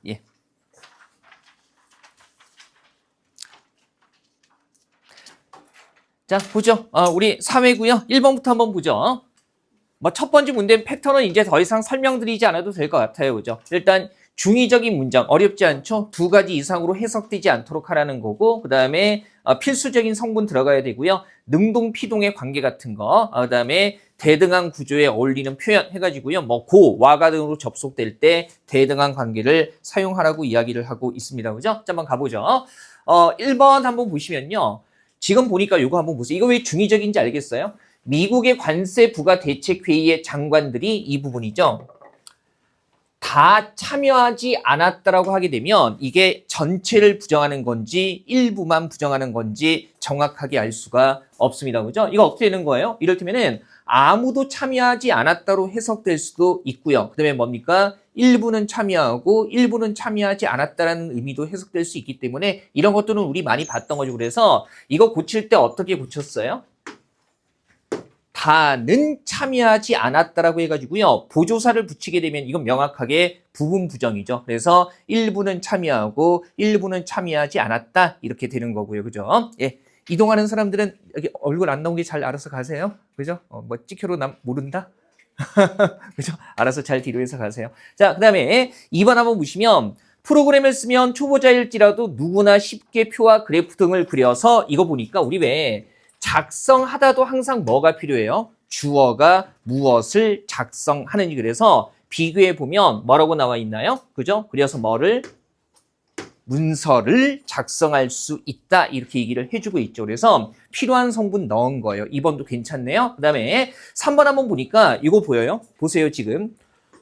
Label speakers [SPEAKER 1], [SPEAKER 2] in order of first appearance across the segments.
[SPEAKER 1] 예. 자, 보죠. 우리 사회고요. 1번부터 한번 보죠. 뭐 첫 번째 문제 패턴은 이제 더 이상 설명드리지 않아도 될 것 같아요. 그죠? 일단 중의적인 문장 어렵지 않죠? 두 가지 이상으로 해석되지 않도록 하라는 거고, 그 다음에 필수적인 성분 들어가야 되고요. 능동 피동의 관계 같은 거, 그 다음에 대등한 구조에 어울리는 표현 해가지고요. 뭐 고, 와가 등으로 접속될 때 대등한 관계를 사용하라고 이야기를 하고 있습니다. 그죠? 자, 한번 가보죠. 1번 한번 보시면요. 지금 보니까 이거 한번 보세요. 이거 왜 중의적인지 알겠어요? 미국의 관세 부과 대책회의의 장관들이 이 부분이죠. 다 참여하지 않았다라고 하게 되면 이게 전체를 부정하는 건지 일부만 부정하는 건지 정확하게 알 수가 없습니다. 그죠? 이거 어떻게 되는 거예요? 이를테면은 아무도 참여하지 않았다로 해석될 수도 있고요. 그다음에 뭡니까? 일부는 참여하고 일부는 참여하지 않았다라는 의미도 해석될 수 있기 때문에 이런 것들은 우리 많이 봤던 거죠. 그래서 이거 고칠 때 어떻게 고쳤어요? 다는 참여하지 않았다라고 해가지고요. 보조사를 붙이게 되면 이건 명확하게 부분 부정이죠. 그래서 일부는 참여하고 일부는 참여하지 않았다 이렇게 되는 거고요. 그죠? 예. 이동하는 사람들은 여기 얼굴 안 나오게 잘 알아서 가세요. 그죠? 뭐 찍혀로 모른다? 그죠? 알아서 잘 뒤로 해서 가세요. 자, 그 다음에 2번 한번 보시면 프로그램을 쓰면 초보자일지라도 누구나 쉽게 표와 그래프 등을 그려서 이거 보니까 우리 왜 작성하다도 항상 뭐가 필요해요? 주어가 무엇을 작성하는지. 그래서 비교해 보면 뭐라고 나와 있나요? 그죠? 그래서 뭐를? 문서를 작성할 수 있다 이렇게 얘기를 해주고 있죠. 그래서 필요한 성분 넣은 거예요. 2번도 괜찮네요. 그 다음에 3번 한번 보니까 이거 보여요? 보세요. 지금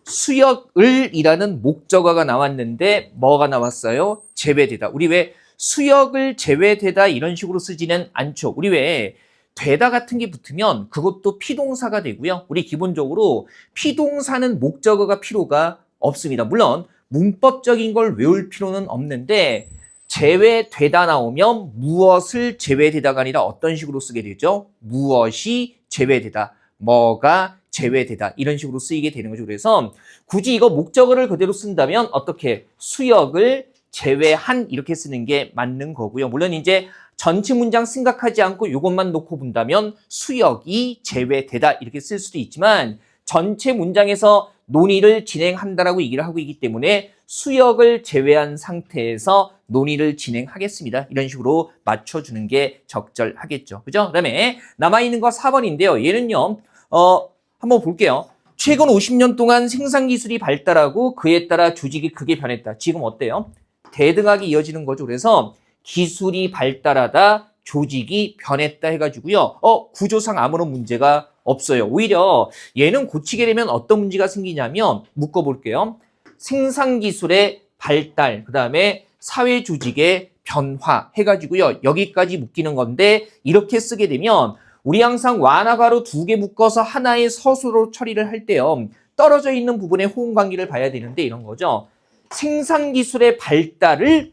[SPEAKER 1] 수역을 이라는 목적어가 나왔는데 뭐가 나왔어요? 제외되다. 우리 왜 수역을 제외되다 이런 식으로 쓰지는 않죠. 우리 왜 되다 같은 게 붙으면 그것도 피동사가 되고요. 우리 기본적으로 피동사는 목적어가 필요가 없습니다. 물론 문법적인 걸 외울 필요는 없는데 제외되다 나오면 무엇을 제외되다가 아니라 어떤 식으로 쓰게 되죠? 무엇이 제외되다, 뭐가 제외되다 이런 식으로 쓰이게 되는 거죠. 그래서 굳이 이거 목적어를 그대로 쓴다면 어떻게 수역을 제외한 이렇게 쓰는 게 맞는 거고요. 물론 이제 전체 문장 생각하지 않고 이것만 놓고 본다면 수역이 제외되다 이렇게 쓸 수도 있지만 전체 문장에서 논의를 진행한다라고 얘기를 하고 있기 때문에 수역을 제외한 상태에서 논의를 진행하겠습니다. 이런 식으로 맞춰주는 게 적절하겠죠. 그죠? 그 다음에 남아있는 거 4번인데요. 얘는요, 한번 볼게요. 최근 50년 동안 생산기술이 발달하고 그에 따라 조직이 크게 변했다. 지금 어때요? 대등하게 이어지는 거죠. 그래서 기술이 발달하다, 조직이 변했다 해가지고요. 구조상 아무런 문제가 없어요. 오히려 얘는 고치게 되면 어떤 문제가 생기냐면 묶어볼게요. 생산기술의 발달, 그 다음에 사회조직의 변화 해가지고요. 여기까지 묶이는 건데 이렇게 쓰게 되면 우리 항상 완화가로 2개 묶어서 하나의 서술로 처리를 할 때요. 떨어져 있는 부분의 호응관계를 봐야 되는데 이런 거죠. 생산기술의 발달을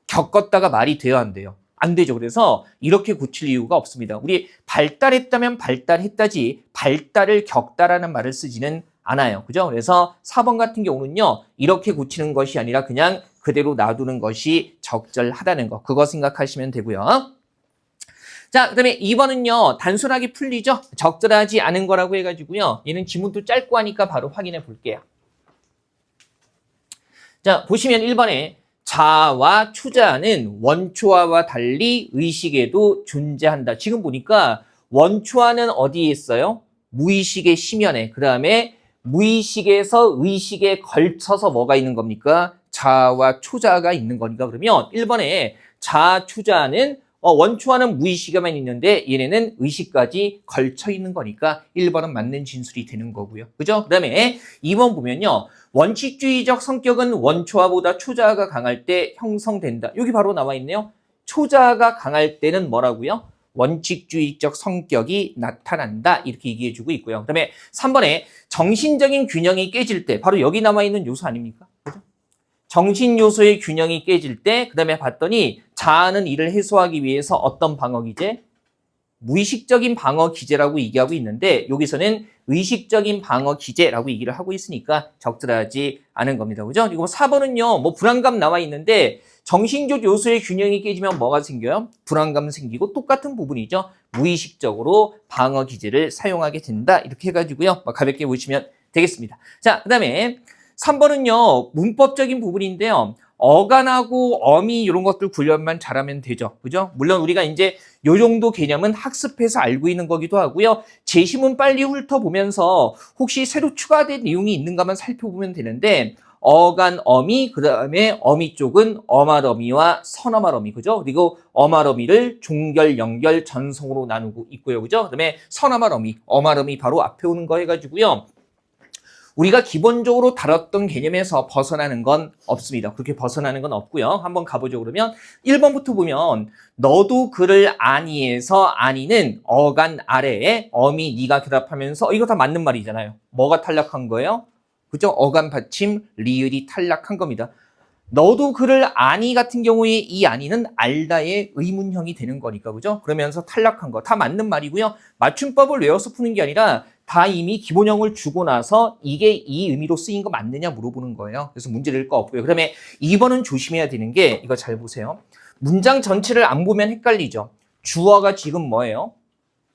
[SPEAKER 1] 겪었다가 말이 돼야 한대요. 안 되죠. 그래서 이렇게 고칠 이유가 없습니다. 우리 발달했다면 발달했다지 발달을 겪다라는 말을 쓰지는 않아요. 그죠? 그래서 4번 같은 경우는요. 이렇게 고치는 것이 아니라 그냥 그대로 놔두는 것이 적절하다는 거. 그거 생각하시면 되고요. 자, 그 다음에 2번은요. 단순하게 풀리죠? 적절하지 않은 거라고 해가지고요. 얘는 지문도 짧고 하니까 바로 확인해 볼게요. 자, 보시면 1번에 자아와 초자는 원초아와 달리 의식에도 존재한다. 지금 보니까 원초아는 어디에 있어요? 무의식의 심연에. 그 다음에 무의식에서 의식에 걸쳐서 뭐가 있는 겁니까? 자아와 초자가 있는 거니까. 그러면 1번에 자아, 초자는 원초아는 무의식에만 있는데 얘네는 의식까지 걸쳐 있는 거니까 1번은 맞는 진술이 되는 거고요. 그죠? 그 다음에 2번 보면요. 원칙주의적 성격은 원초아보다 초자아가 강할 때 형성된다. 여기 바로 나와 있네요. 초자아가 강할 때는 뭐라고요? 원칙주의적 성격이 나타난다. 이렇게 얘기해주고 있고요. 그 다음에 3번에 정신적인 균형이 깨질 때 바로 여기 남아 있는 요소 아닙니까? 그죠? 정신 요소의 균형이 깨질 때 그 다음에 봤더니 자아는 이를 해소하기 위해서 어떤 방어기제? 무의식적인 방어 기제라고 얘기하고 있는데 여기서는 의식적인 방어 기제라고 얘기를 하고 있으니까 적절하지 않은 겁니다. 그죠? 그리고 4번은요. 뭐 불안감 나와 있는데 정신적 요소의 균형이 깨지면 뭐가 생겨요? 불안감 생기고 똑같은 부분이죠. 무의식적으로 방어 기제를 사용하게 된다. 이렇게 해가지고요. 가볍게 보시면 되겠습니다. 자, 그 다음에 3번은요. 문법적인 부분인데요. 어간하고 어미 이런 것들 훈련만 잘하면 되죠. 그죠? 물론 우리가 이제 요 정도 개념은 학습해서 알고 있는 거기도 하고요. 제시문 빨리 훑어보면서 혹시 새로 추가된 내용이 있는가만 살펴보면 되는데 어간 어미, 그 다음에 어미 쪽은 어말어미와 선어말어미, 그죠? 그리고 어말어미를 종결, 연결, 전성으로 나누고 있고요. 그죠? 그 다음에 선어말어미, 어말어미 바로 앞에 오는 거 해가지고요. 우리가 기본적으로 다뤘던 개념에서 벗어나는 건 없습니다. 그렇게 벗어나는 건 없고요. 한번 가보죠. 그러면 1번부터 보면 너도 그를 아니에서 아니는 어간 아래에 어미 니가 결합하면서 이거 다 맞는 말이잖아요. 뭐가 탈락한 거예요? 그죠? 어간 받침 리을이 탈락한 겁니다. 너도 그를 아니 같은 경우에 이 아니는 알다의 의문형이 되는 거니까 그죠? 그러면서 탈락한 거 다 맞는 말이고요. 맞춤법을 외워서 푸는 게 아니라 다 이미 기본형을 주고 나서 이게 이 의미로 쓰인 거 맞느냐 물어보는 거예요. 그래서 문제 될 거 없고요. 그다음에 2번은 조심해야 되는 게 이거 잘 보세요. 문장 전체를 안 보면 헷갈리죠. 주어가 지금 뭐예요?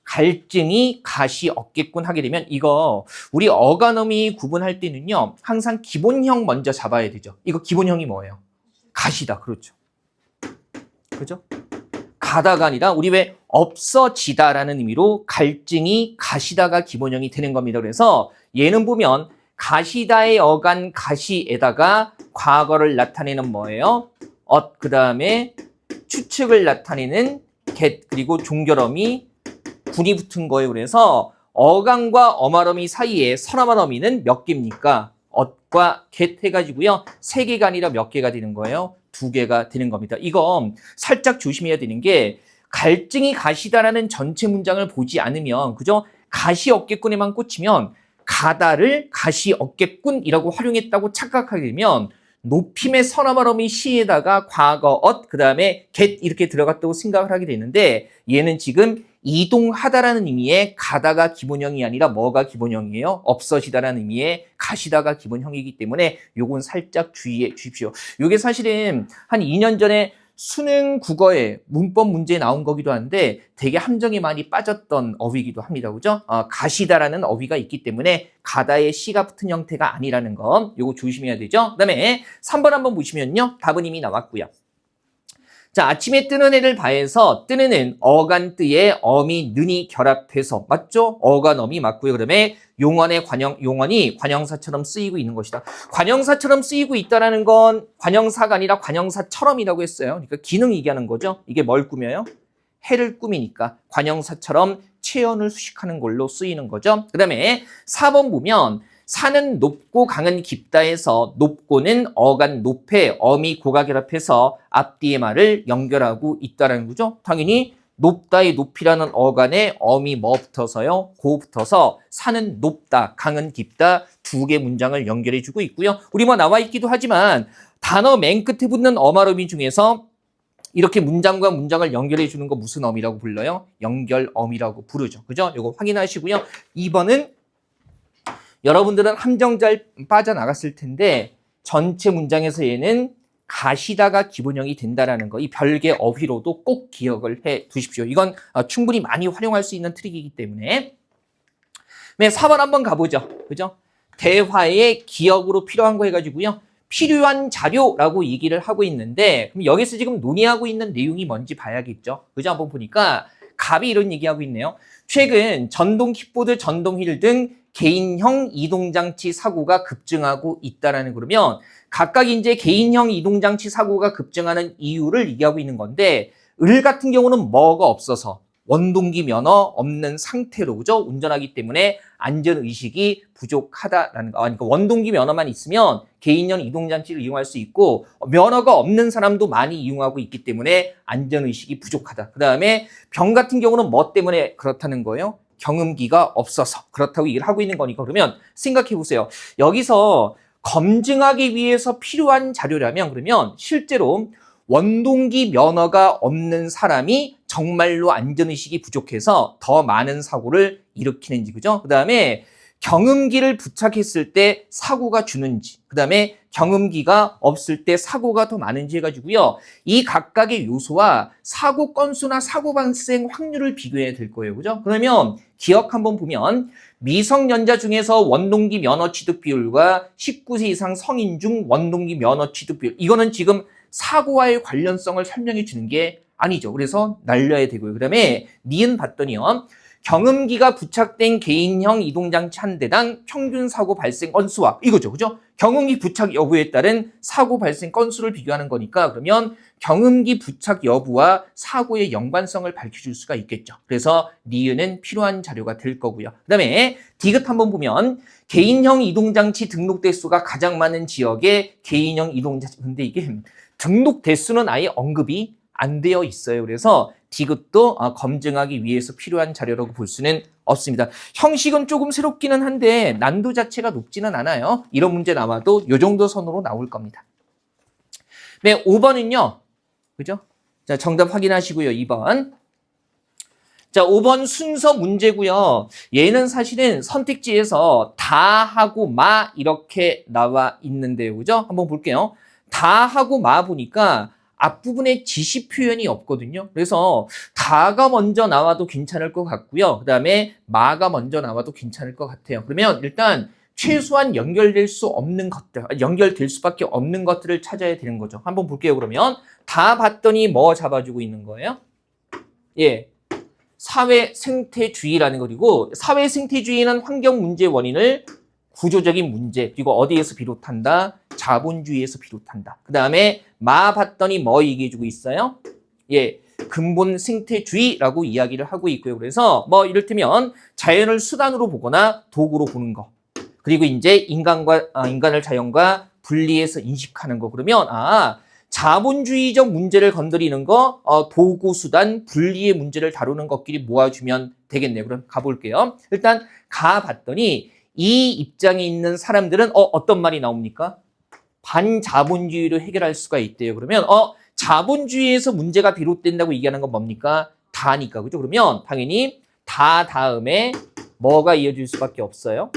[SPEAKER 1] 갈증이 가시 없겠군 하게 되면 이거 우리 어간어미 구분할 때는요. 항상 기본형 먼저 잡아야 되죠. 이거 기본형이 뭐예요? 가시다. 그렇죠. 그죠? 가다가 아니라 우리 왜 없어지다라는 의미로 갈증이 가시다가 기본형이 되는 겁니다. 그래서 얘는 보면 가시다의 어간 가시에다가 과거를 나타내는 뭐예요? 그 다음에 추측을 나타내는 get 그리고 종결어미 군이 붙은 거예요. 그래서 어간과 어말어미 사이에 선어말어미는 몇 개입니까? 엇과 get 해가지고요. 3개가 아니라 몇 개가 되는 거예요? 2개가 되는 겁니다. 이거 살짝 조심해야 되는 게 갈증이 가시다라는 전체 문장을 보지 않으면 그죠? 가시 없겠군에만 꽂히면 가다를 가시 없겠군이라고 활용했다고 착각하게 되면 높임의 선어말어미 시에다가 과거 그 다음에 get 이렇게 들어갔다고 생각을 하게 되는데 얘는 지금 이동하다라는 의미의 가다가 기본형이 아니라 뭐가 기본형이에요? 없어지다라는 의미의 가시다가 기본형이기 때문에 요건 살짝 주의해 주십시오. 요게 사실은 한 2년 전에 수능 국어에 문법 문제에 나온 거기도 한데 되게 함정에 많이 빠졌던 어휘이기도 합니다. 그죠? 가시다라는 어휘가 있기 때문에 가다에 시가 붙은 형태가 아니라는 거 요거 조심해야 되죠. 그 다음에 3번 한번 보시면요. 답은 이미 나왔고요. 자, 아침에 뜨는 해를 봐해서 뜨는 은 어간 뜨에 어미 는이 결합해서 맞죠? 어간 어미 맞고요. 그다음에 용언의 용언이 관형사처럼 쓰이고 있는 것이다. 관형사처럼 쓰이고 있다라는 건 관형사가 아니라 관형사처럼이라고 했어요. 그러니까 기능 얘기하는 거죠. 이게 뭘 꾸며요? 해를 꾸미니까 관형사처럼 체언을 수식하는 걸로 쓰이는 거죠. 그다음에 4번 보면 산은 높고 강은 깊다에서 높고는 어간 높에 어미 고가 결합해서 앞뒤의 말을 연결하고 있다는 거죠. 당연히 높다의 높이라는 어간에 어미 뭐 붙어서요? 고 붙어서 산은 높다, 강은 깊다 2개 문장을 연결해주고 있고요. 우리 뭐 나와 있기도 하지만 단어 맨 끝에 붙는 어말어미 중에서 이렇게 문장과 문장을 연결해 주는 거 무슨 어미라고 불러요? 연결어미라고 부르죠. 그죠? 이거 확인하시고요. 2번은 여러분들은 함정 잘 빠져나갔을 텐데 전체 문장에서 얘는 가시다가 기본형이 된다라는 거, 이 별개 어휘로도 꼭 기억을 해 두십시오. 이건 충분히 많이 활용할 수 있는 트릭이기 때문에. 네, 4번 한번 가보죠. 그죠? 대화의 기억으로 필요한 거 해가지고요. 필요한 자료라고 얘기를 하고 있는데 그럼 여기서 지금 논의하고 있는 내용이 뭔지 봐야겠죠. 그죠? 한번 보니까 갑이 이런 얘기하고 있네요. 최근 전동 킥보드, 전동 휠 등 개인형 이동장치 사고가 급증하고 있다라는 그러면 각각 이제 개인형 이동장치 사고가 급증하는 이유를 얘기하고 있는 건데 을 같은 경우는 뭐가 없어서 원동기 면허 없는 상태로 그죠? 운전하기 때문에 안전의식이 부족하다라는 거. 그러니까 원동기 면허만 있으면 개인형 이동장치를 이용할 수 있고 면허가 없는 사람도 많이 이용하고 있기 때문에 안전의식이 부족하다. 그 다음에 병 같은 경우는 뭐 때문에 그렇다는 거예요? 경음기가 없어서 그렇다고 얘기를 하고 있는 거니까 그러면 생각해 보세요. 여기서 검증하기 위해서 필요한 자료라면 그러면 실제로 원동기 면허가 없는 사람이 정말로 안전의식이 부족해서 더 많은 사고를 일으키는지, 그죠? 그 다음에 경음기를 부착했을 때 사고가 주는지, 그 다음에 경음기가 없을 때 사고가 더 많은지 해가지고요. 이 각각의 요소와 사고 건수나 사고 발생 확률을 비교해야 될 거예요. 그죠? 그러면 기억 한번 보면 미성년자 중에서 원동기 면허 취득 비율과 19세 이상 성인 중 원동기 면허 취득 비율, 이거는 지금 사고와의 관련성을 설명해 주는 게 아니죠. 그래서 날려야 되고요. 그 다음에 니은 봤더니요. 경음기가 부착된 개인형 이동장치 한 대당 평균 사고 발생 건수와 이거죠. 그죠? 경음기 부착 여부에 따른 사고 발생 건수를 비교하는 거니까 그러면 경음기 부착 여부와 사고의 연관성을 밝혀줄 수가 있겠죠. 그래서 니은은 필요한 자료가 될 거고요. 그 다음에 디귿 한번 보면 개인형 이동장치 등록 대수가 가장 많은 지역의 개인형 이동장치, 근데 이게 등록 대수는 아예 언급이 안 되어 있어요. 그래서 디귿도 검증하기 위해서 필요한 자료라고 볼 수는 없습니다. 형식은 조금 새롭기는 한데 난도 자체가 높지는 않아요. 이런 문제 나와도 이 정도 선으로 나올 겁니다. 네, 5번은요. 그죠? 자, 정답 확인하시고요. 2번. 자, 5번 순서 문제고요. 얘는 사실은 선택지에서 다 하고 마 이렇게 나와 있는데요. 그죠? 한번 볼게요. 다 하고 마 보니까 앞부분에 지시 표현이 없거든요. 그래서 다가 먼저 나와도 괜찮을 것 같고요. 그 다음에 마가 먼저 나와도 괜찮을 것 같아요. 그러면 일단 최소한 연결될 수 없는 것들, 연결될 수밖에 없는 것들을 찾아야 되는 거죠. 한번 볼게요. 그러면 다 봤더니 뭐 잡아주고 있는 거예요? 예, 사회 생태주의라는 거고, 사회 생태주의는 환경 문제 원인을 구조적인 문제, 그리고 어디에서 비롯한다? 자본주의에서 비롯한다. 그 다음에 마 봤더니 뭐 얘기해주고 있어요? 예, 근본 생태주의라고 이야기를 하고 있고요. 그래서 뭐 이를테면 자연을 수단으로 보거나 도구로 보는 거, 그리고 이제 인간을 자연과 분리해서 인식하는 거. 그러면 자본주의적 문제를 건드리는 거, 도구, 수단, 분리의 문제를 다루는 것끼리 모아주면 되겠네요. 그럼 가볼게요. 일단 가 봤더니 이 입장에 있는 사람들은 어떤 말이 나옵니까? 반자본주의로 해결할 수가 있대요. 그러면 자본주의에서 문제가 비롯된다고 얘기하는 건 뭡니까? 다니까. 그죠? 그러면 당연히 다 다음에 뭐가 이어질 수밖에 없어요?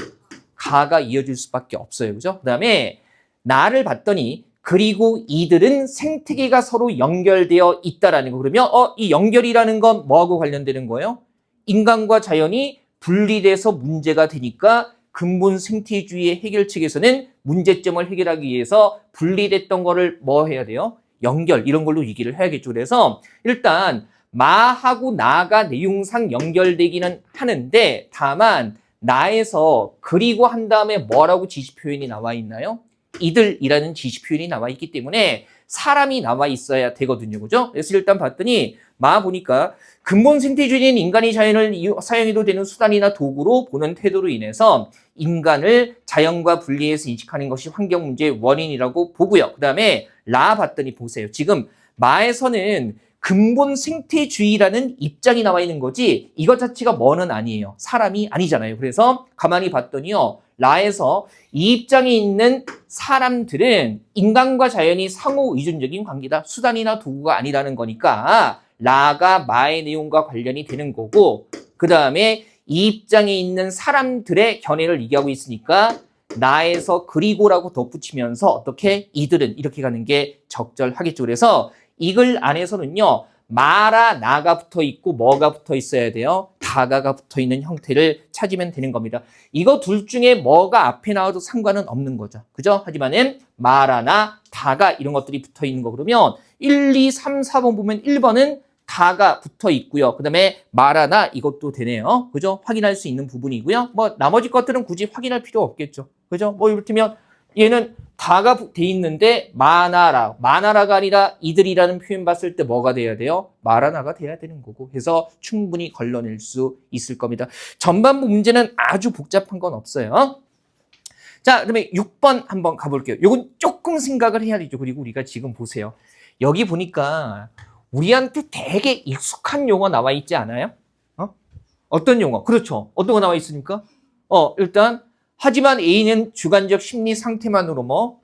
[SPEAKER 1] 가가 이어질 수밖에 없어요. 그죠? 그 다음에 나를 봤더니 그리고 이들은 생태계가 서로 연결되어 있다라는 거. 그러면 이 연결이라는 건 뭐하고 관련되는 거예요? 인간과 자연이 분리돼서 문제가 되니까 근본 생태주의의 해결책에서는 문제점을 해결하기 위해서 분리됐던 거를 뭐 해야 돼요? 연결, 이런 걸로 얘기를 해야겠죠. 그래서 일단 마하고 나가 내용상 연결되기는 하는데 다만 나에서 그리고 한 다음에 뭐라고 지시 표현이 나와 있나요? 이들이라는 지시 표현이 나와 있기 때문에 사람이 나와 있어야 되거든요. 그죠? 그래서 일단 봤더니 마 보니까 근본 생태주의는 인간이 자연을 사용해도 되는 수단이나 도구로 보는 태도로 인해서 인간을 자연과 분리해서 인식하는 것이 환경 문제의 원인이라고 보고요. 그 다음에 라 봤더니 보세요. 지금 마에서는 근본 생태주의라는 입장이 나와 있는 거지 이것 자체가 뭐는 아니에요. 사람이 아니잖아요. 그래서 가만히 봤더니요. 라에서 이 입장에 있는 사람들은 인간과 자연이 상호 의존적인 관계다. 수단이나 도구가 아니라는 거니까 라가 마의 내용과 관련이 되는 거고 그 다음에 이 입장에 있는 사람들의 견해를 얘기하고 있으니까 나에서 그리고라고 덧붙이면서 어떻게 이들은 이렇게 가는 게 적절하겠죠. 그래서 이글 안에서는요. 마라 나가 붙어 있고 뭐가 붙어 있어야 돼요? 다가가 붙어 있는 형태를 찾으면 되는 겁니다. 이거 둘 중에 뭐가 앞에 나와도 상관은 없는 거죠. 그죠? 하지만은 마라나 다가 이런 것들이 붙어 있는 거 그러면 1, 2, 3, 4번 보면 1번은 다가 붙어 있고요. 그 다음에 마라나 이것도 되네요. 그죠? 확인할 수 있는 부분이고요. 뭐 나머지 것들은 굳이 확인할 필요 없겠죠. 그죠? 뭐 이를테면 얘는 다가 돼 있는데 마나라가 아니라 이들이라는 표현 봤을 때 뭐가 돼야 돼요? 마라나가 돼야 되는 거고 해서 충분히 걸러낼 수 있을 겁니다. 전반부 문제는 아주 복잡한 건 없어요. 자, 그다음에 6번 한번 가볼게요. 이건 조금 생각을 해야 되죠. 그리고 우리가 지금 보세요. 여기 보니까 우리한테 되게 익숙한 용어 나와 있지 않아요? 어떤 용어? 그렇죠. 어떤 거 나와 있습니까? 일단 하지만 A는 주관적 심리 상태만으로 뭐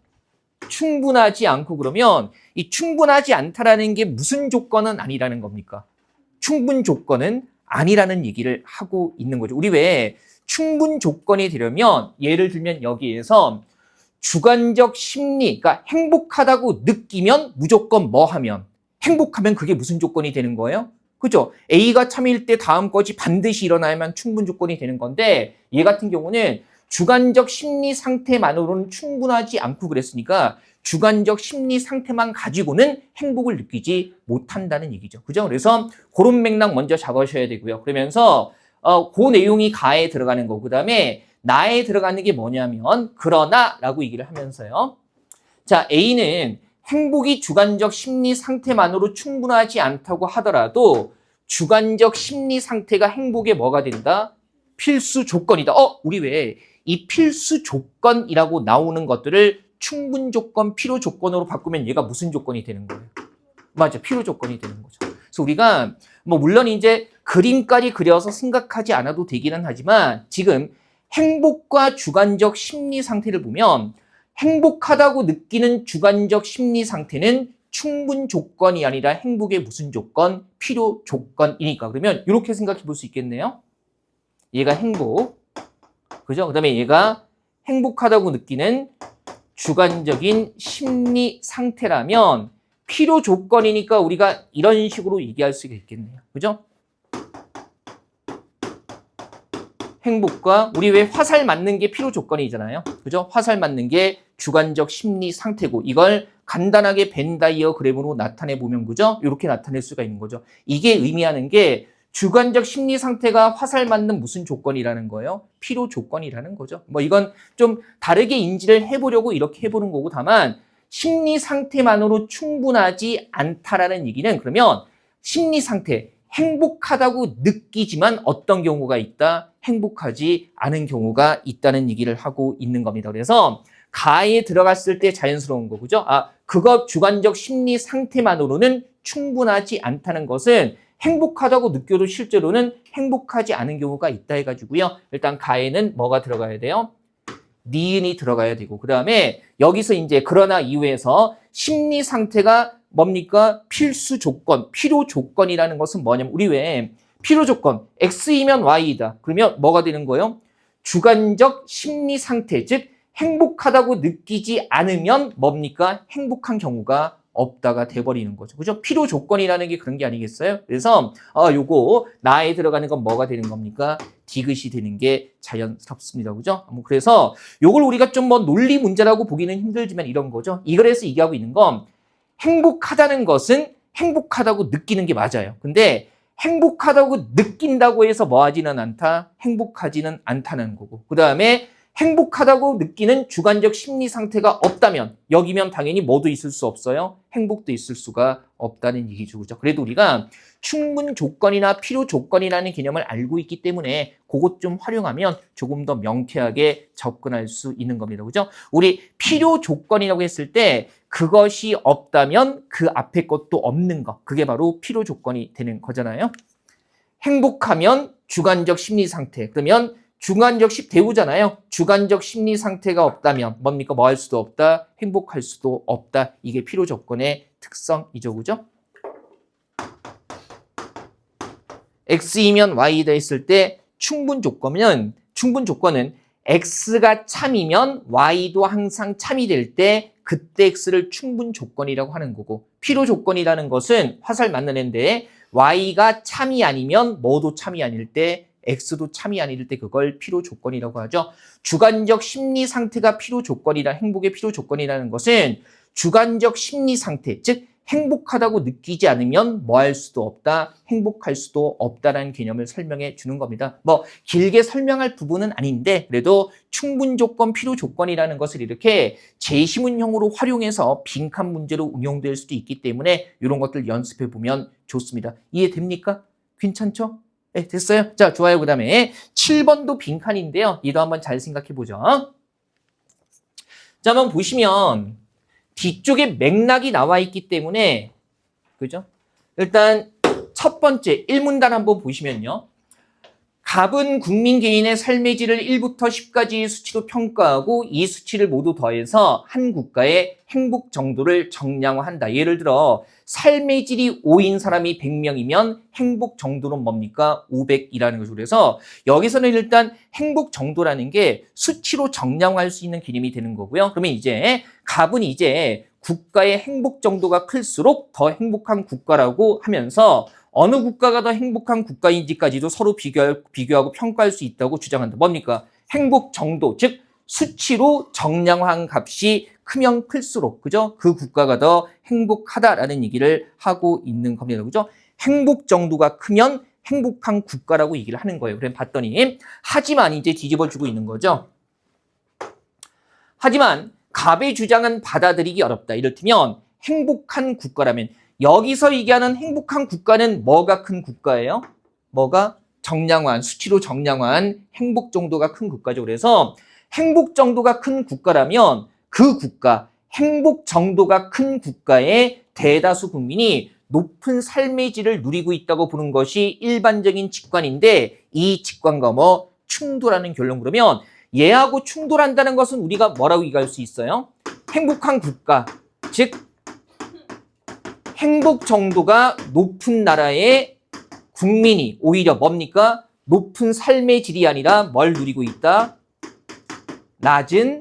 [SPEAKER 1] 충분하지 않고 그러면 이 충분하지 않다라는 게 무슨 조건은 아니라는 겁니까? 충분 조건은 아니라는 얘기를 하고 있는 거죠. 우리 왜 충분 조건이 되려면 예를 들면 여기에서 주관적 심리, 그러니까 행복하다고 느끼면 무조건 뭐 하면 행복하면 그게 무슨 조건이 되는 거예요? 그죠? A가 참일 때 다음 것이 반드시 일어나야만 충분 조건이 되는 건데 얘 같은 경우는 주관적 심리 상태만으로는 충분하지 않고 그랬으니까 주관적 심리 상태만 가지고는 행복을 느끼지 못한다는 얘기죠. 그죠? 그래서 그런 맥락 먼저 잡으셔야 되고요. 그러면서 그 내용이 가에 들어가는 거. 그다음에 나에 들어가는 게 뭐냐면 그러나라고 얘기를 하면서요. 자, A는 행복이 주관적 심리 상태만으로 충분하지 않다고 하더라도 주관적 심리 상태가 행복의 뭐가 된다? 필수 조건이다. 우리 왜 이 필수 조건이라고 나오는 것들을 충분 조건, 필요 조건으로 바꾸면 얘가 무슨 조건이 되는 거예요? 맞아, 필요 조건이 되는 거죠. 그래서 우리가 뭐 물론 이제 그림까지 그려서 생각하지 않아도 되기는 하지만 지금 행복과 주관적 심리 상태를 보면 행복하다고 느끼는 주관적 심리 상태는 충분 조건이 아니라 행복의 무슨 조건? 필요 조건이니까. 그러면 이렇게 생각해 볼 수 있겠네요. 얘가 행복. 그죠? 그 다음에 얘가 행복하다고 느끼는 주관적인 심리 상태라면 필요 조건이니까 우리가 이런 식으로 얘기할 수가 있겠네요. 그죠? 행복과 우리 왜 화살 맞는 게 필요 조건이잖아요. 그죠? 화살 맞는 게 주관적 심리 상태고 이걸 간단하게 벤 다이어그램으로 나타내 보면 그죠? 이렇게 나타낼 수가 있는 거죠. 이게 의미하는 게 주관적 심리 상태가 화살 맞는 무슨 조건이라는 거예요? 필요 조건이라는 거죠. 뭐 이건 좀 다르게 인지를 해보려고 이렇게 해보는 거고 다만 심리 상태만으로 충분하지 않다라는 얘기는 그러면 심리 상태 행복하다고 느끼지만 어떤 경우가 있다? 행복하지 않은 경우가 있다는 얘기를 하고 있는 겁니다. 그래서 가에 들어갔을 때 자연스러운 거, 그죠? 그거 주관적 심리 상태만으로는 충분하지 않다는 것은 행복하다고 느껴도 실제로는 행복하지 않은 경우가 있다 해가지고요. 일단 가에는 뭐가 들어가야 돼요? 니은이 들어가야 되고 그 다음에 여기서 이제 그러나 이후에서 심리 상태가 뭡니까? 필수 조건, 필요 조건이라는 것은 뭐냐면 우리 왜 필요 조건 X이면 Y이다. 그러면 뭐가 되는 거예요? 주관적 심리 상태, 즉 행복하다고 느끼지 않으면 뭡니까? 행복한 경우가 없다가 돼버리는 거죠. 그죠? 필요 조건이라는 게 그런 게 아니겠어요? 그래서 요거 나에 들어가는 건 뭐가 되는 겁니까? 디귿이 되는 게 자연스럽습니다. 그죠? 그래서 요걸 우리가 좀 뭐 논리 문제라고 보기는 힘들지만 이런 거죠. 이 글에서 얘기하고 있는 건 행복하다는 것은 행복하다고 느끼는 게 맞아요. 근데 행복하다고 느낀다고 해서 뭐 하지는 않다? 행복하지는 않다는 거고. 그 다음에 행복하다고 느끼는 주관적 심리 상태가 없다면 여기면 당연히 뭐도 있을 수 없어요? 행복도 있을 수가 없다는 얘기죠. 그죠? 그래도 우리가 충분 조건이나 필요 조건이라는 개념을 알고 있기 때문에 그것 좀 활용하면 조금 더 명쾌하게 접근할 수 있는 겁니다. 그죠? 우리 필요 조건이라고 했을 때 그것이 없다면 그 앞에 것도 없는 것. 그게 바로 필요 조건이 되는 거잖아요. 행복하면 주관적 심리 상태. 그러면 주관적 대우잖아요. 주관적 심리 상태가 없다면 뭡니까? 뭐 할 수도 없다. 행복할 수도 없다. 이게 필요 조건의 특성이죠. 그죠? X이면 Y다 했을 때 충분 조건은 X가 참이면 Y도 항상 참이 될 때 그때 X를 충분 조건이라고 하는 거고 필요 조건이라는 것은 화살 맞는 애인데 Y가 참이 아니면 뭐도 참이 아닐 때 X도 참이 아닐 때 그걸 필요 조건이라고 하죠. 주관적 심리 상태가 필요 조건이라 행복의 필요 조건이라는 것은 주관적 심리 상태, 즉 행복하다고 느끼지 않으면 뭐 할 수도 없다, 행복할 수도 없다라는 개념을 설명해 주는 겁니다. 뭐 길게 설명할 부분은 아닌데 그래도 충분 조건, 필요 조건이라는 것을 이렇게 제시문형으로 활용해서 빈칸 문제로 응용될 수도 있기 때문에 이런 것들 연습해 보면 좋습니다. 이해됩니까? 괜찮죠? 네, 됐어요? 자, 좋아요. 그 다음에 7번도 빈칸인데요. 이도 한번 잘 생각해 보죠. 자, 한번 보시면 뒤쪽에 맥락이 나와 있기 때문에 그죠? 일단 첫 번째 1문단 한번 보시면요. 갑은 국민 개인의 삶의 질을 1부터 10까지의 수치로 평가하고 이 수치를 모두 더해서 한 국가의 행복 정도를 정량화한다. 예를 들어 삶의 질이 5인 사람이 100명이면 행복 정도는 뭡니까? 500이라는 거죠. 그래서 여기서는 일단 행복 정도라는 게 수치로 정량화할 수 있는 개념이 되는 거고요. 그러면 이제 갑은 이제 국가의 행복 정도가 클수록 더 행복한 국가라고 하면서 어느 국가가 더 행복한 국가인지까지도 서로 비교하고 평가할 수 있다고 주장한다. 뭡니까? 행복 정도, 즉 수치로 정량화한 값이 크면 클수록, 그죠? 그 국가가 더 행복하다라는 얘기를 하고 있는 겁니다. 그죠? 행복 정도가 크면 행복한 국가라고 얘기를 하는 거예요. 그럼 봤더니 하지만 이제 뒤집어주고 있는 거죠. 하지만 갑의 주장은 받아들이기 어렵다. 이를테면 행복한 국가라면 여기서 얘기하는 행복한 국가는 뭐가 큰 국가예요? 뭐가 정량화한, 수치로 정량화한 행복 정도가 큰 국가죠. 그래서 행복 정도가 큰 국가라면 그 국가, 행복 정도가 큰 국가의 대다수 국민이 높은 삶의 질을 누리고 있다고 보는 것이 일반적인 직관인데 이 직관과 뭐 충돌하는 결론. 그러면 얘하고 충돌한다는 것은 우리가 뭐라고 얘기할 수 있어요? 행복한 국가, 즉 행복 정도가 높은 나라의 국민이 오히려 뭡니까? 높은 삶의 질이 아니라 뭘 누리고 있다? 낮은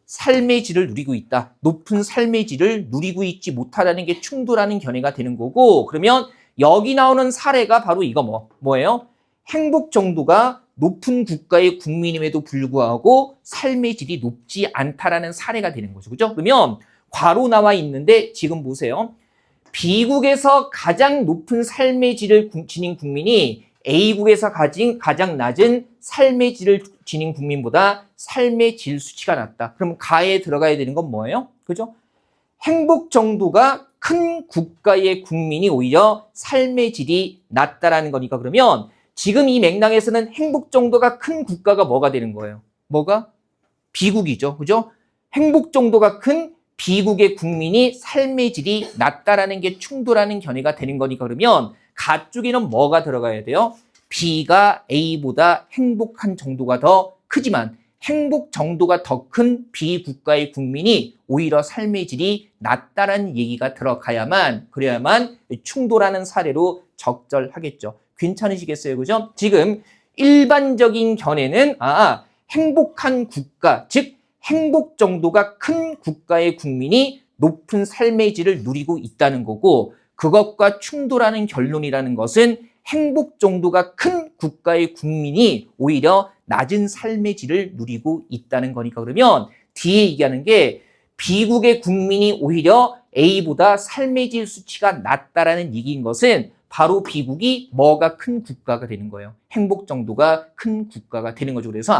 [SPEAKER 1] 삶의 질을 누리고 있다. 높은 삶의 질을 누리고 있지 못하다는 게 충돌하는 견해가 되는 거고, 그러면 여기 나오는 사례가 바로 이거 뭐예요? 행복 정도가 높은 국가의 국민임에도 불구하고 삶의 질이 높지 않다라는 사례가 되는 거죠. 그죠? 그러면 괄호 나와 있는데 지금 보세요. B국에서 가장 높은 삶의 질을 지닌 국민이 A국에서 가장 낮은 삶의 질을 지닌 국민보다 삶의 질 수치가 낮다. 그럼 가에 들어가야 되는 건 뭐예요? 그죠? 행복 정도가 큰 국가의 국민이 오히려 삶의 질이 낮다라는 거니까 그러면 지금 이 맥락에서는 행복 정도가 큰 국가가 뭐가 되는 거예요? 뭐가? B국이죠. 그죠? 행복 정도가 큰 B국의 국민이 삶의 질이 낮다라는 게 충돌하는 견해가 되는 거니까 그러면 가 쪽에는 뭐가 들어가야 돼요? B가 A보다 행복한 정도가 더 크지만 행복 정도가 더 큰 B 국가의 국민이 오히려 삶의 질이 낮다라는 얘기가 들어가야만 그래야만 충돌하는 사례로 적절하겠죠. 괜찮으시겠어요? 그죠? 지금 일반적인 견해는 행복한 국가, 즉 행복 정도가 큰 국가의 국민이 높은 삶의 질을 누리고 있다는 거고 그것과 충돌하는 결론이라는 것은 행복 정도가 큰 국가의 국민이 오히려 낮은 삶의 질을 누리고 있다는 거니까 그러면 뒤에 얘기하는 게 B국의 국민이 오히려 A보다 삶의 질 수치가 낮다라는 얘기인 것은 바로 B국이 뭐가 큰 국가가 되는 거예요. 행복 정도가 큰 국가가 되는 거죠. 그래서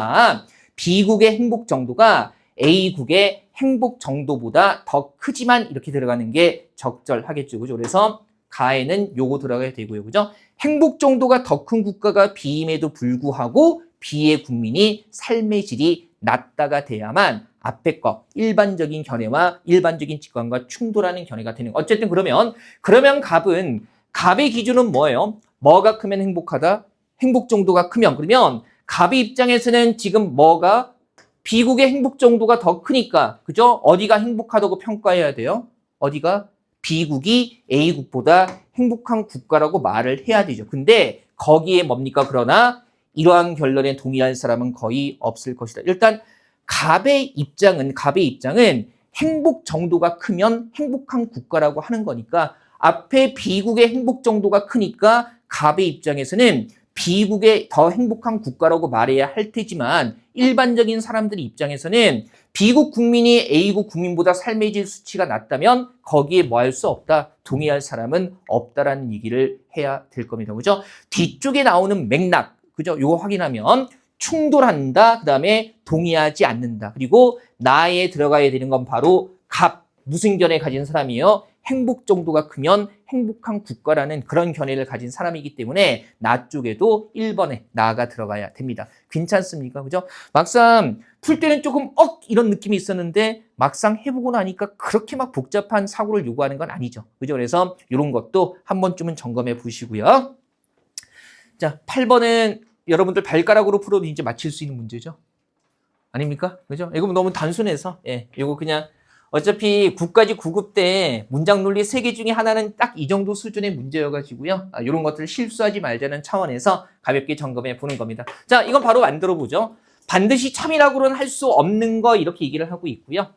[SPEAKER 1] B국의 행복 정도가 A국의 행복 정도보다 더 크지만 이렇게 들어가는 게 적절하겠죠. 그죠? 그래서 가에는 요거 들어가야 되고요. 그죠? 행복 정도가 더 큰 국가가 B임에도 불구하고 B의 국민이 삶의 질이 낮다가 돼야만 앞에 거 일반적인 견해와 일반적인 직관과 충돌하는 견해가 되는 거예요. 어쨌든 그러면 갑의 기준은 뭐예요? 뭐가 크면 행복하다? 행복 정도가 크면 그러면 갑의 입장에서는 지금 뭐가 B국의 행복 정도가 더 크니까 그죠? 어디가 행복하다고 평가해야 돼요? 어디가? B국이 A국보다 행복한 국가라고 말을 해야 되죠. 근데 거기에 뭡니까? 그러나 이러한 결론에 동의할 사람은 거의 없을 것이다. 일단 갑의 입장은 행복 정도가 크면 행복한 국가라고 하는 거니까 앞에 B국의 행복 정도가 크니까 갑의 입장에서는 B국의 더 행복한 국가라고 말해야 할 테지만 일반적인 사람들의 입장에서는 B국 국민이 A국 국민보다 삶의 질 수치가 낮다면 거기에 뭐 할 수 없다. 동의할 사람은 없다라는 얘기를 해야 될 겁니다. 그죠? 뒤쪽에 나오는 맥락, 그죠? 요거 확인하면 충돌한다. 그다음에 동의하지 않는다. 그리고 나에 들어가야 되는 건 바로 무슨 견해 가진 사람이에요? 행복 정도가 크면 행복한 국가라는 그런 견해를 가진 사람이기 때문에 나 쪽에도 1번에 나가 들어가야 됩니다. 괜찮습니까? 그죠? 막상 풀 때는 조금 이런 느낌이 있었는데 막상 해보고 나니까 그렇게 막 복잡한 사고를 요구하는 건 아니죠. 그죠? 그래서 이런 것도 한 번쯤은 점검해 보시고요. 자, 8번은 여러분들 발가락으로 풀어도 이제 맞힐 수 있는 문제죠. 아닙니까? 그죠? 이거 너무 단순해서, 예, 이거 그냥 어차피 9까지 9급 때 문장 논리 3개 중에 하나는 딱 이 정도 수준의 문제여가지고요. 이런 것들을 실수하지 말자는 차원에서 가볍게 점검해 보는 겁니다. 자, 이건 바로 만들어 보죠. 반드시 참이라고는 할 수 없는 거 이렇게 얘기를 하고 있고요.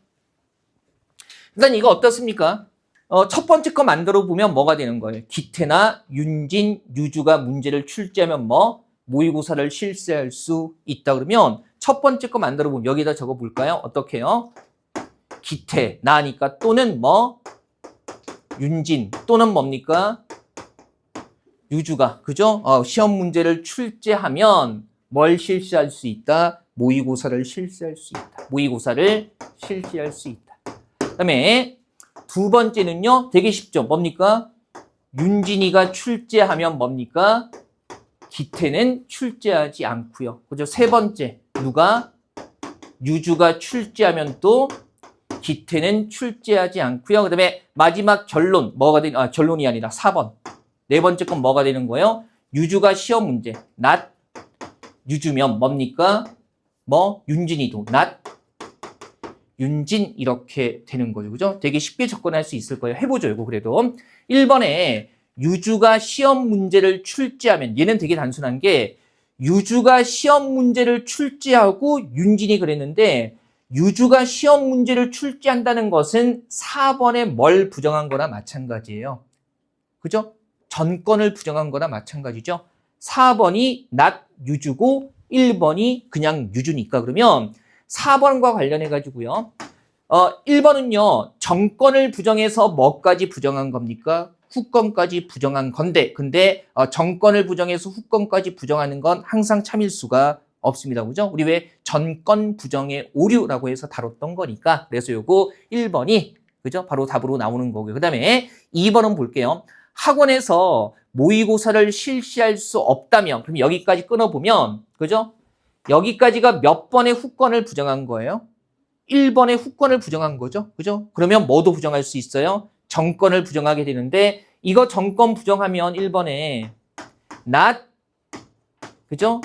[SPEAKER 1] 일단 이거 어떻습니까? 첫 번째 거 만들어 보면 뭐가 되는 거예요? 기태나 윤진, 유주가 문제를 출제하면 뭐? 모의고사를 실시할 수 있다 그러면 첫 번째 거 만들어 보면 여기다 적어 볼까요? 어떻게 해요? 기태, 나니까 또는 뭐? 윤진, 또는 뭡니까? 유주가, 그죠? 시험 문제를 출제하면 뭘 실시할 수 있다? 모의고사를 실시할 수 있다. 모의고사를 실시할 수 있다. 그 다음에 두 번째는요, 되게 쉽죠. 뭡니까? 윤진이가 출제하면 뭡니까? 기태는 출제하지 않고요. 그죠? 세 번째, 누가? 유주가 출제하면 또 기태는 출제하지 않고요. 그 다음에 마지막 결론, 뭐가 되는, 결론이 아니라 4번. 네 번째 건 뭐가 되는 거예요? 유주가 시험 문제, not 유주면 뭡니까? 뭐, 윤진이도 not 윤진 이렇게 되는 거죠. 그죠? 되게 쉽게 접근할 수 있을 거예요. 해보죠, 이거 그래도. 1번에 유주가 시험 문제를 출제하면 얘는 되게 단순한 게 유주가 시험 문제를 출제하고 윤진이 그랬는데 유주가 시험 문제를 출제한다는 것은 4번에 뭘 부정한 거나 마찬가지예요. 그죠? 전권을 부정한 거나 마찬가지죠. 4번이 not 유주고 1번이 그냥 유주니까 그러면 4번과 관련해 가지고요. 1번은요. 정권을 부정해서 뭐까지 부정한 겁니까? 후권까지 부정한 건데 근데 정권을 부정해서 후권까지 부정하는 건 항상 참일 수가 없습니다. 그죠? 우리 왜 전권 부정의 오류라고 해서 다뤘던 거니까. 그래서 요거 1번이 그죠? 바로 답으로 나오는 거고요. 그다음에 2번은 볼게요. 학원에서 모의고사를 실시할 수 없다면 그럼 여기까지 끊어 보면 그죠? 여기까지가 몇 번의 후권을 부정한 거예요? 1번의 후권을 부정한 거죠. 그죠? 그러면 뭐도 부정할 수 있어요? 정권을 부정하게 되는데 이거 정권 부정하면 1번에 not 그죠?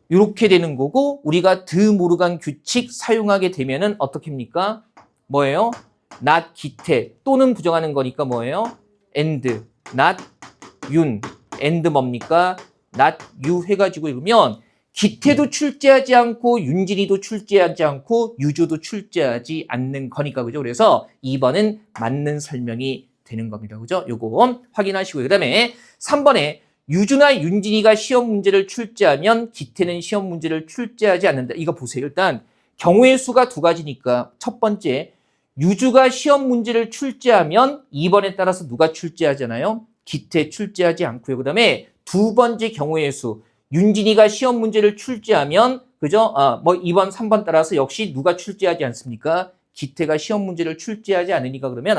[SPEAKER 1] 이렇게 되는 거고 우리가 드모르간 규칙 사용하게 되면은 어떻게 합니까? 뭐예요? not 기태 또는 부정하는 거니까 뭐예요? and not 윤 and 뭡니까? not 유 해가지고 이러면 기태도 출제하지 않고 윤진이도 출제하지 않고 유주도 출제하지 않는 거니까 그죠? 그래서 2번은 맞는 설명이 되는 겁니다. 그죠? 요거 확인하시고요. 그다음에 3번에 유주나 윤진이가 시험 문제를 출제하면 기태는 시험 문제를 출제하지 않는다. 이거 보세요. 일단 경우의 수가 두 가지니까 첫 번째 유주가 시험 문제를 출제하면 2번에 따라서 누가 출제하잖아요? 기태 출제하지 않고요. 그다음에 두 번째 경우의 수 윤진이가 시험 문제를 출제하면 그죠? 뭐 2번, 3번 따라서 역시 누가 출제하지 않습니까? 기태가 시험 문제를 출제하지 않으니까 그러면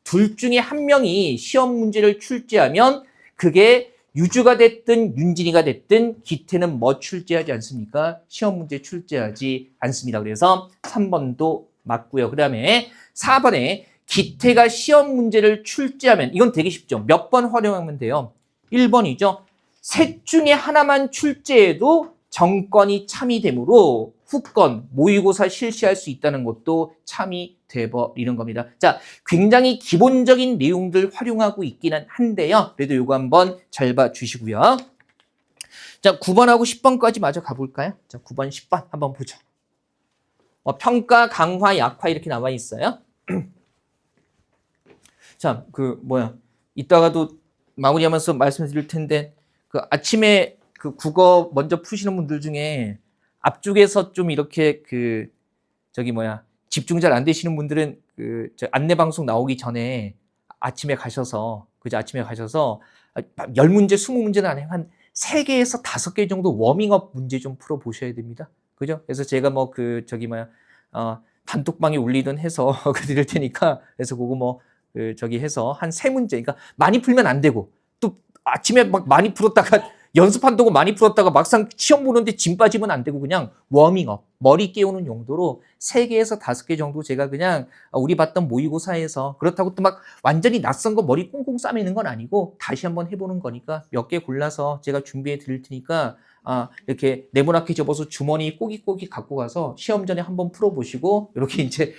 [SPEAKER 1] 둘 중에 한 명이 시험 문제를 출제하면 그게 유주가 됐든 윤진이가 됐든 기태는 뭐 출제하지 않습니까? 시험 문제 출제하지 않습니다. 그래서 3번도 맞고요. 그다음에 4번에 기태가 시험 문제를 출제하면 이건 되게 쉽죠. 몇 번 활용하면 돼요? 1번이죠. 셋 중에 하나만 출제해도 정권이 참이 되므로 후권, 모의고사 실시할 수 있다는 것도 참이 돼버리는 겁니다. 자, 굉장히 기본적인 내용들 활용하고 있기는 한데요. 그래도 이거 한번 잘 봐주시고요. 자, 9번하고 10번까지 마저 가볼까요? 자, 9번, 10번 한번 보죠. 평가, 강화, 약화 이렇게 나와 있어요. 자, 이따가도 마무리하면서 말씀드릴 텐데 그 아침에 그 국어 먼저 푸시는 분들 중에 앞쪽에서 좀 이렇게 집중 잘 안 되시는 분들은 안내 방송 나오기 전에 아침에 가셔서 10문제, 20문제는 아니고 한 3개에서 5개 정도 워밍업 문제 좀 풀어 보셔야 됩니다. 그죠? 그래서 제가 단톡방에 올리든 해서 드릴 테니까 그래서 그거 해서 한 3문제, 그러니까 많이 풀면 안 되고 또 아침에 막 많이 풀었다가 연습한다고 많이 풀었다가 막상 시험 보는데 진 빠지면 안 되고 그냥 워밍업, 머리 깨우는 용도로 3개에서 5개 정도 제가 그냥 우리 봤던 모의고사에서 그렇다고 또 막 완전히 낯선 거 머리 꽁꽁 싸매는 건 아니고 다시 한번 해보는 거니까 몇 개 골라서 제가 준비해 드릴 테니까 이렇게 네모나게 접어서 주머니 꼬깃꼬깃 갖고 가서 시험 전에 한번 풀어보시고 이렇게 이제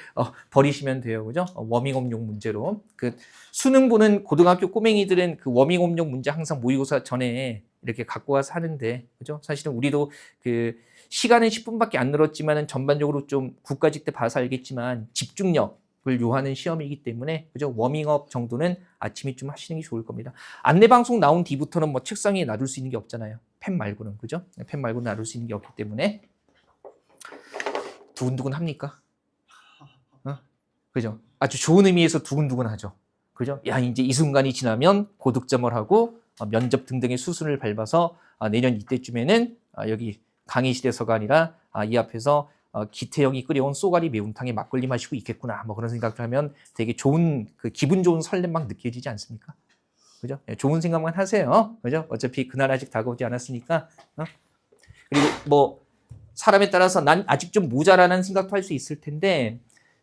[SPEAKER 1] 버리시면 돼요. 그죠? 워밍업용 문제로. 그 수능 보는 고등학교 꼬맹이들은 그 워밍업용 문제 항상 모의고사 전에 이렇게 갖고 가서 하는데, 그죠? 사실은 우리도 그 시간은 10분밖에 안 늘었지만은 전반적으로 좀 국가직 때 봐서 알겠지만 집중력을 요하는 시험이기 때문에, 그죠? 워밍업 정도는 아침에 좀 하시는 게 좋을 겁니다. 안내방송 나온 뒤부터는 뭐 책상에 놔둘 수 있는 게 없잖아요. 펜 말고는, 그죠? 펜 말고는 놔둘 수 있는 게 없기 때문에. 두근두근 합니까? 그죠? 아주 좋은 의미에서 두근두근 하죠. 그죠? 야, 이제 이 순간이 지나면 고득점을 하고 면접 등등의 수순을 밟아서 내년 이때쯤에는 여기 강의실에서가 아니라 이 앞에서 기태형이 끓여온 쏘가리 매운탕에 막걸리 마시고 있겠구나. 뭐 그런 생각을 하면 되게 좋은, 그 기분 좋은 설렘 막 느껴지지 않습니까? 그죠? 좋은 생각만 하세요. 그죠? 어차피 그날 아직 다가오지 않았으니까. 그리고 뭐 사람에 따라서 난 아직 좀 모자라는 생각도 할 수 있을 텐데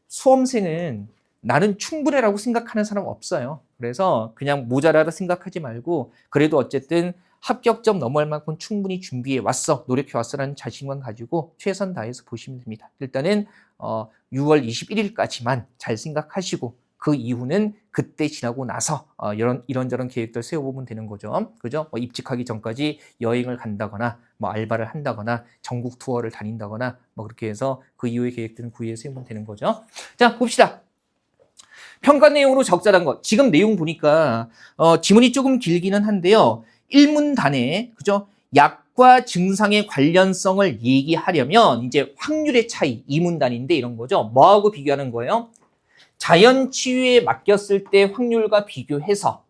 [SPEAKER 1] 수험생은 나는 충분해라고 생각하는 사람 없어요. 그래서 그냥 모자라다 생각하지 말고 그래도 어쨌든 합격점 넘어갈 만큼 충분히 준비해 왔어, 노력해 왔어라는 자신감 가지고 최선 다해서 보시면 됩니다. 일단은 6월 21일까지만 잘 생각하시고 그 이후는 그때 지나고 나서 이런저런 계획들 세워보면 되는 거죠. 그죠? 뭐 입직하기 전까지 여행을 간다거나 뭐 알바를 한다거나 전국 투어를 다닌다거나 뭐 그렇게 해서 그 이후의 계획들은 그 이후에 세우면 되는 거죠. 자, 봅시다. 평가 내용으로 적절한 것. 지금 내용 보니까 지문이 조금 길기는 한데요. 1문단에, 그죠? 약과 증상의 관련성을 얘기하려면 이제 확률의 차이, 2문단인데 이런 거죠. 뭐하고 비교하는 거예요? 자연 치유에 맡겼을 때 확률과 비교해서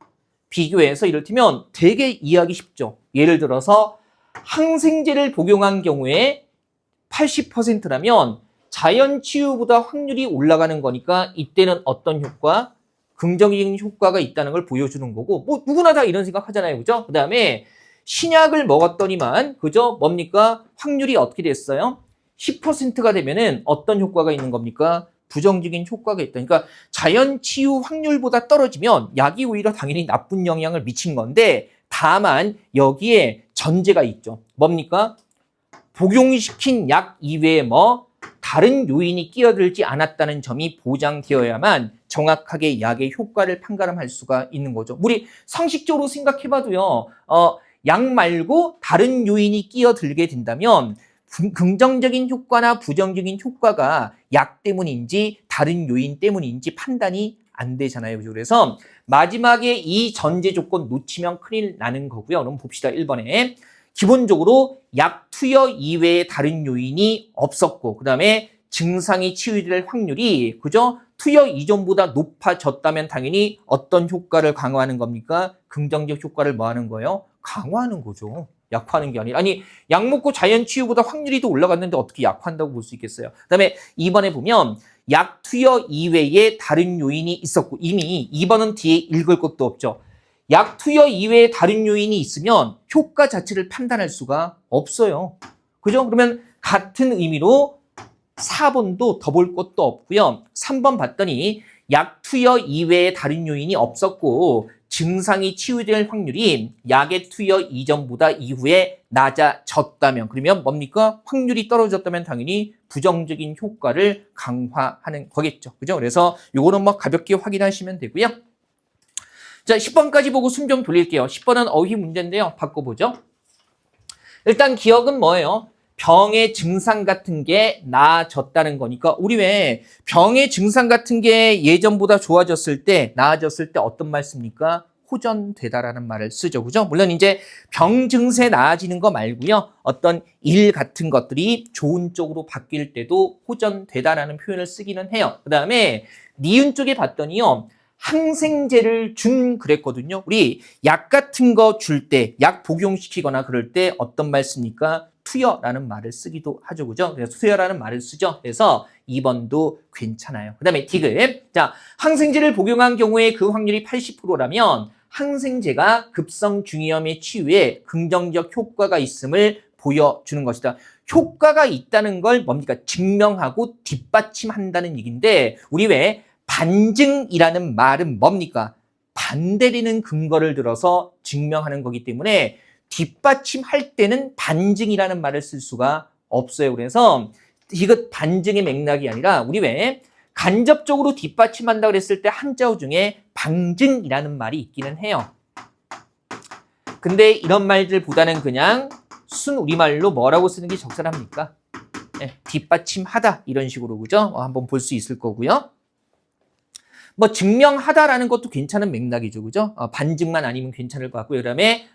[SPEAKER 1] 이를테면 되게 이해하기 쉽죠. 예를 들어서 항생제를 복용한 경우에 80%라면 자연 치유보다 확률이 올라가는 거니까 이때는 어떤 효과? 긍정적인 효과가 있다는 걸 보여주는 거고, 뭐 누구나 다 이런 생각 하잖아요. 그죠? 그 다음에 신약을 먹었더니만, 그죠? 뭡니까? 확률이 어떻게 됐어요? 10%가 되면은 어떤 효과가 있는 겁니까? 부정적인 효과가 있다. 그러니까 자연 치유 확률보다 떨어지면 약이 오히려 당연히 나쁜 영향을 미친 건데, 다만 여기에 전제가 있죠. 뭡니까? 복용시킨 약 이외에 뭐 다른 요인이 끼어들지 않았다는 점이 보장되어야만 정확하게 약의 효과를 판가름할 수가 있는 거죠. 우리 상식적으로 생각해봐도요. 약 말고 다른 요인이 끼어들게 된다면 긍정적인 효과나 부정적인 효과가 약 때문인지 다른 요인 때문인지 판단이 안 되잖아요. 그래서 마지막에 이 전제 조건 놓치면 큰일 나는 거고요. 그럼 봅시다. 1번에. 기본적으로 약 투여 이외에 다른 요인이 없었고, 그 다음에 증상이 치유될 확률이, 그죠? 투여 이전보다 높아졌다면 당연히 어떤 효과를 강화하는 겁니까? 긍정적 효과를 뭐 하는 거예요? 강화하는 거죠. 약화하는 게 아니라. 아니, 약 먹고 자연 치유보다 확률이 더 올라갔는데 어떻게 약화한다고 볼 수 있겠어요? 그 다음에 2번에 보면 약 투여 이외에 다른 요인이 있었고, 이미 2번은 뒤에 읽을 것도 없죠. 약 투여 이외에 다른 요인이 있으면 효과 자체를 판단할 수가 없어요. 그죠? 그러면 같은 의미로 4번도 더 볼 것도 없고요. 3번 봤더니 약 투여 이외에 다른 요인이 없었고 증상이 치유될 확률이 약의 투여 이전보다 이후에 낮아졌다면, 그러면 뭡니까? 확률이 떨어졌다면 당연히 부정적인 효과를 강화하는 거겠죠. 그죠? 그래서 요거는 뭐 가볍게 확인하시면 되고요. 자, 10번까지 보고 숨 좀 돌릴게요. 10번은 어휘 문제인데요. 바꿔보죠. 일단 기억은 뭐예요? 병의 증상 같은 게 나아졌다는 거니까, 우리 왜 병의 증상 같은 게 예전보다 좋아졌을 때, 나아졌을 때 어떤 말 씁니까? 호전되다라는 말을 쓰죠. 그죠? 물론 이제 병 증세 나아지는 거 말고요. 어떤 일 같은 것들이 좋은 쪽으로 바뀔 때도 호전되다라는 표현을 쓰기는 해요. 그 다음에 니은 쪽에 봤더니요. 항생제를 준 그랬거든요. 우리 약 같은 거 줄 때, 약 복용시키거나 그럴 때 어떤 말 씁니까? 투여라는 말을 쓰기도 하죠. 그죠? 그래서 투여라는 말을 쓰죠. 그래서 2번도 괜찮아요. 그 다음에 디귿. 자, 항생제를 복용한 경우에 그 확률이 80%라면 항생제가 급성 중이염의 치유에 긍정적 효과가 있음을 보여주는 것이다. 효과가 있다는 걸 뭡니까? 증명하고 뒷받침한다는 얘기인데 우리 왜 반증이라는 말은 뭡니까? 반대되는 근거를 들어서 증명하는 거기 때문에 뒷받침할 때는 반증이라는 말을 쓸 수가 없어요. 그래서 이것 반증의 맥락이 아니라 우리 왜 간접적으로 뒷받침한다고 그랬을 때 한자어 중에 방증이라는 말이 있기는 해요. 근데 이런 말들보다는 그냥 순 우리말로 뭐라고 쓰는 게 적절합니까? 네, 뒷받침하다 이런 식으로 그죠? 한번 볼 수 있을 거고요. 뭐 증명하다라는 것도 괜찮은 맥락이죠, 그죠? 반증만 아니면 괜찮을 것 같고요. 그다음에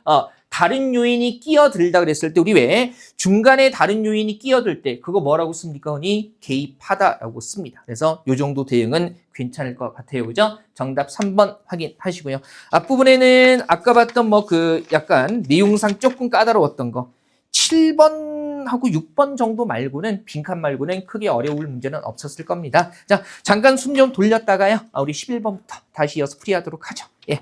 [SPEAKER 1] 다른 요인이 끼어들다 그랬을 때 우리 왜 중간에 다른 요인이 끼어들 때 그거 뭐라고 씁니까? 흔히 개입하다라고 씁니다. 그래서 요 정도 대응은 괜찮을 것 같아요, 그죠? 정답 3번 확인하시고요. 앞부분에는 아까 봤던 뭐 그 약간 내용상 조금 까다로웠던 거 7번하고 6번 정도 말고는 빈칸 말고는 크게 어려울 문제는 없었을 겁니다. 자, 잠깐 숨 좀 돌렸다가요. 우리 11번부터 다시 이어서 풀이하도록 하죠. 예.